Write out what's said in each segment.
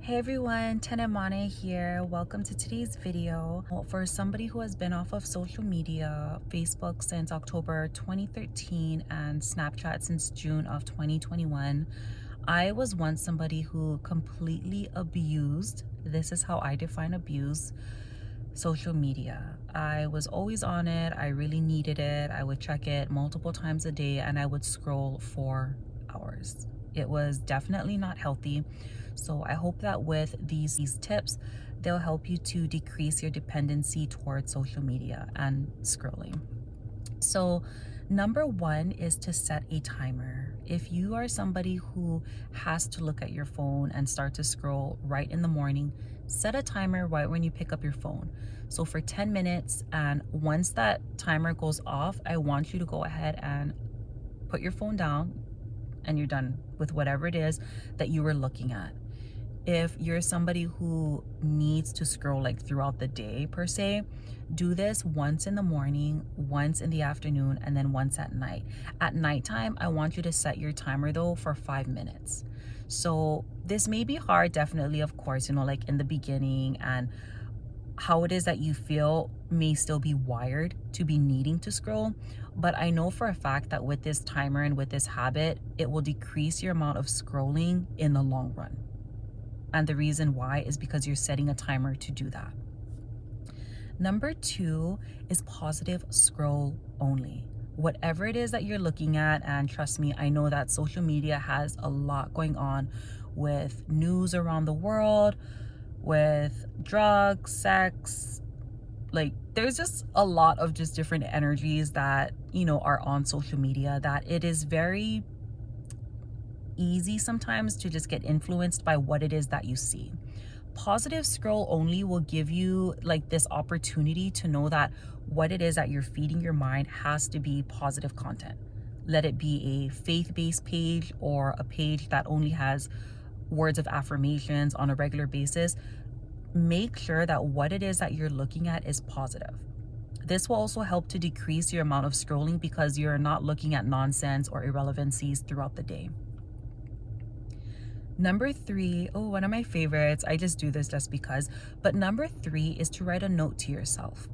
Hey everyone, Tenemane here. Welcome to today's video. Well, for somebody who has been off of social media, Facebook since October 2013 and Snapchat since June of 2021, I was once somebody who completely abused, this is how I define abuse, social media. I was always on it. I really needed it. I would check it multiple times a day and I would scroll for hours. It was definitely not healthy. So I hope that with these tips, they'll help you to decrease your dependency towards social media and scrolling. So number one is to set a timer. If you are somebody who has to look at your phone and start to scroll right in the morning, set a timer right when you pick up your phone. So for 10 minutes, and once that timer goes off, I want you to go ahead and put your phone down and you're done with whatever it is that you were looking at. If you're somebody who needs to scroll like throughout the day per se, do this once in the morning, once in the afternoon, and then once at night. At nighttime, I want you to set your timer though for 5 minutes. So this may be hard, definitely, of course, like in the beginning, and how it is that you feel may still be wired to be needing to scroll. But I know for a fact that with this timer and with this habit, it will decrease your amount of scrolling in the long run. And the reason why is because you're setting a timer to do that. Number two is positive scroll only. Whatever it is that you're looking at, and trust me, I know that social media has a lot going on with news around the world, with drugs, sex, like there's just a lot of just different energies that, are on social media, that it is very easy sometimes to just get influenced by what it is that you see. Positive scroll only will give you like this opportunity to know that what it is that you're feeding your mind has to be positive content. Let it be a faith-based page or a page that only has words of affirmations on a regular basis. Make sure that what it is that you're looking at is positive. This will also help to decrease your amount of scrolling because you're not looking at nonsense or irrelevancies throughout the day. Number three, oh, one of my favorites. I just do this just because. But number three is to write a note to yourself.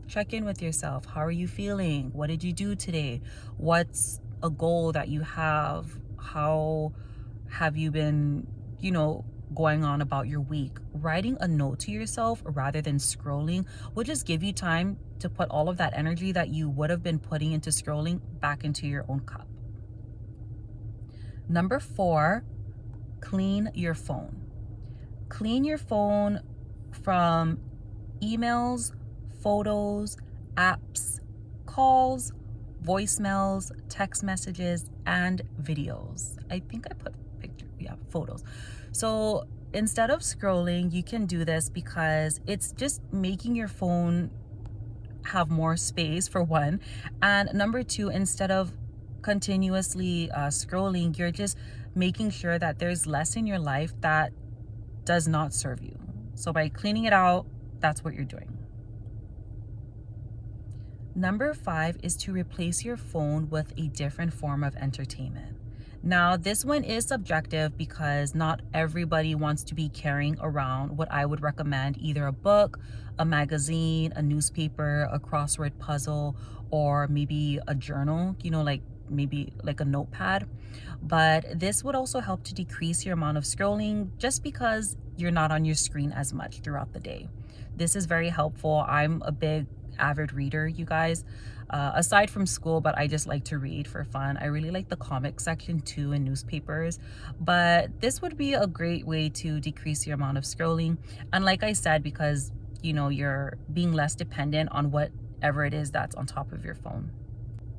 Check in with yourself. How are you feeling? What did you do today? What's a goal that you have? How have you been, going on about your week? Writing a note to yourself rather than scrolling will just give you time to put all of that energy that you would have been putting into scrolling back into your own cup. Number four, clean your phone. Clean your phone from emails, photos, apps, calls, voicemails, text messages, and videos. I think I put picture, yeah, photos. So instead of scrolling, you can do this because it's just making your phone have more space, for one. And number two, instead of continuously scrolling, you're just making sure that there's less in your life that does not serve you. So by cleaning it out, that's what you're doing. Number five is to replace your phone with a different form of entertainment. Now, this one is subjective because not everybody wants to be carrying around what I would recommend, either a book, a magazine, a newspaper, a crossword puzzle, or maybe a journal, maybe like a notepad. But this would also help to decrease your amount of scrolling just because you're not on your screen as much throughout the day. This is very helpful. I'm a big avid reader, you guys, aside from school, but I just like to read for fun. I really like the comic section too in newspapers, but this would be a great way to decrease your amount of scrolling. And like I said, because you're being less dependent on whatever it is that's on top of your phone.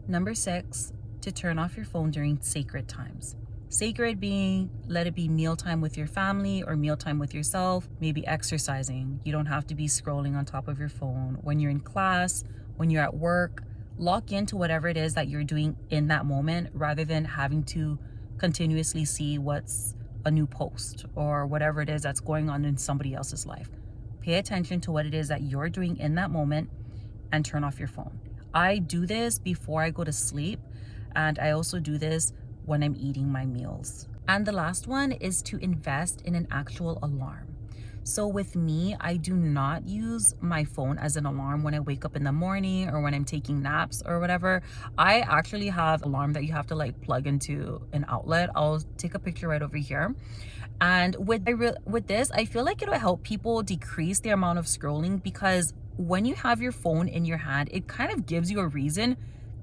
Number six, to turn off your phone during sacred times. Sacred being, let it be mealtime with your family or mealtime with yourself, maybe exercising. You don't have to be scrolling on top of your phone. When you're in class, when you're at work, lock into whatever it is that you're doing in that moment rather than having to continuously see what's a new post or whatever it is that's going on in somebody else's life. Pay attention to what it is that you're doing in that moment and turn off your phone. I do this before I go to sleep, and I also do this when I'm eating my meals. And the last one is to invest in an actual alarm. So with me, I do not use my phone as an alarm when I wake up in the morning or when I'm taking naps or whatever. I actually have an alarm that you have to like plug into an outlet. I'll take a picture right over here. And with this, I feel like it'll help people decrease the amount of scrolling, because when you have your phone in your hand, it kind of gives you a reason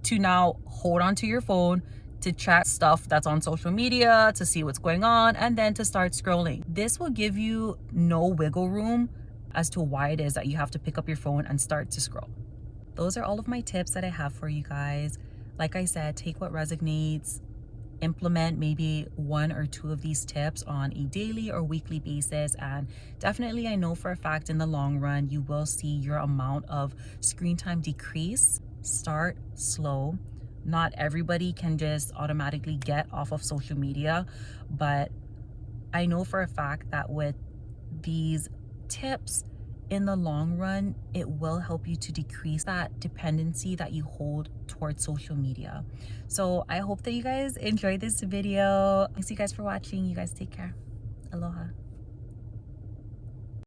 to now hold on to your phone, to check stuff that's on social media, to see what's going on, and then to start scrolling. This will give you no wiggle room as to why it is that you have to pick up your phone and start to scroll. Those are all of my tips that I have for you guys. Like I said, take what resonates, implement maybe 1 or 2 of these tips on a daily or weekly basis, and definitely I know for a fact in the long run you will see your amount of screen time decrease. Start slow. Not everybody can just automatically get off of social media, but I know for a fact that with these tips, in the long run, it will help you to decrease that dependency that you hold towards social media. So I hope that you guys enjoyed this video. Thanks you guys for watching. You guys take care. Aloha.